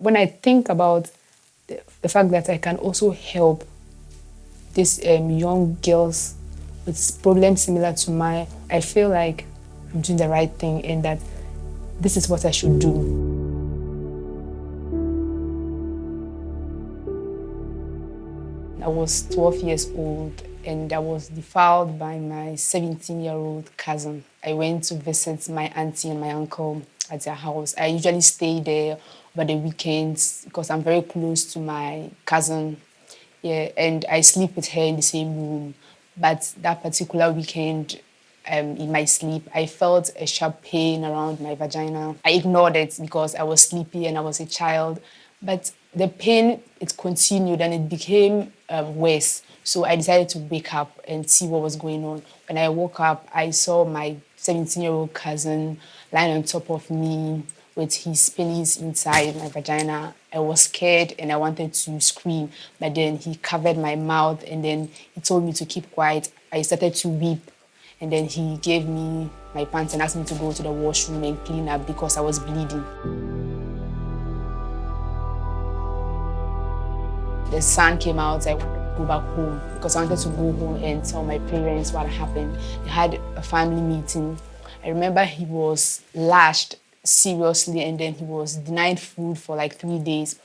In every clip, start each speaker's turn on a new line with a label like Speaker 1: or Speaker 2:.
Speaker 1: When I think about the fact that I can also help these young girls with problems similar to mine, I feel like I'm doing the right thing and that this is what I should do. I was 12 years old and I was defiled by my 17-year-old cousin. I went to visit my auntie and my uncle at their house. I usually stay there over the weekends because I'm very close to my cousin. Yeah, and I sleep with her in the same room. But that particular weekend, in my sleep, I felt a sharp pain around my vagina. I ignored it because I was sleepy and I was a child. But the pain, it continued and it became worse. So I decided to wake up and see what was going on. When I woke up, I saw my 17-year-old cousin lying on top of me with his penis inside my vagina. I was scared and I wanted to scream, but then he covered my mouth and then he told me to keep quiet. I started to weep and then he gave me my pants and asked me to go to the washroom and clean up because I was bleeding. The sun came out, I wanted to go back home because I wanted to go home and tell my parents what happened. They had a family meeting. I remember he was lashed seriously and then he was denied food for like 3 days.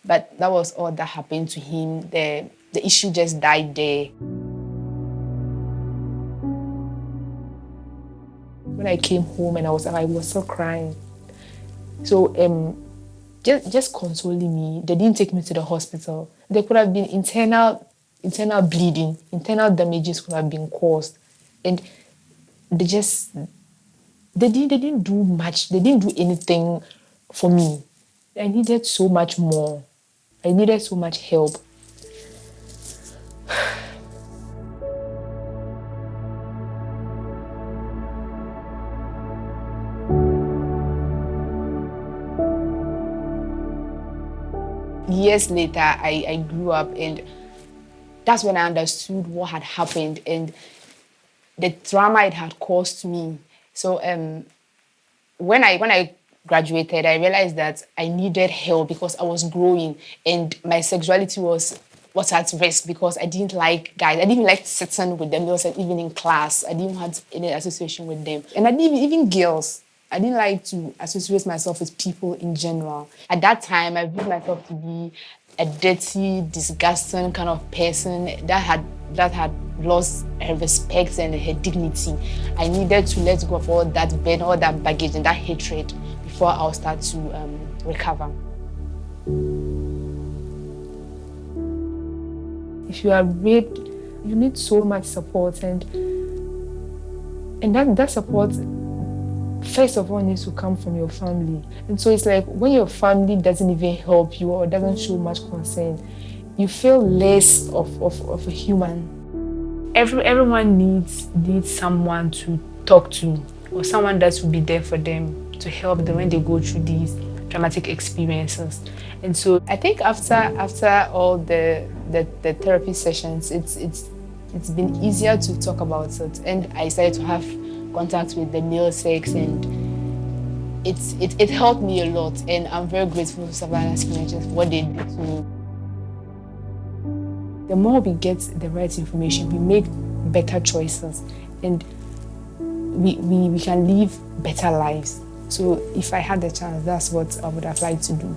Speaker 1: But that was all that happened to him. The issue just died there. When I came home and I was still crying. So just consoling me. They didn't take me to the hospital. There could have been internal bleeding, internal damages could have been caused. And they didn't do much. They didn't do anything for me. I needed so much more. I needed so much help. Years later, I grew up and that's when I understood what had happened and the trauma it had caused me. So when I graduated, I realized that I needed help because I was growing and my sexuality was at risk because I didn't like guys. I didn't like sitting with them. Even in class, I didn't have any association with them. And I didn't even girls. I didn't like to associate myself with people in general. At that time, I viewed myself to be a dirty, disgusting kind of person that had lost her respect and her dignity. I needed to let go of all that burden, all that baggage and that hatred before I'll start to recover. If you are raped, you need so much support and that support first of all needs to come from your family. And so it's like when your family doesn't even help you or doesn't show much concern, you feel less of a human. Everyone needs someone to talk to or someone that will be there for them to help them when they go through these traumatic experiences. And so I think after all the therapy sessions, it's been easier to talk about it. And I started to have contact with the male sex and it helped me a lot. And I'm very grateful to Savannah experiences for what they did to me. The more we get the right information, we make better choices and we can live better lives. So if I had the chance, that's what I would have liked to do.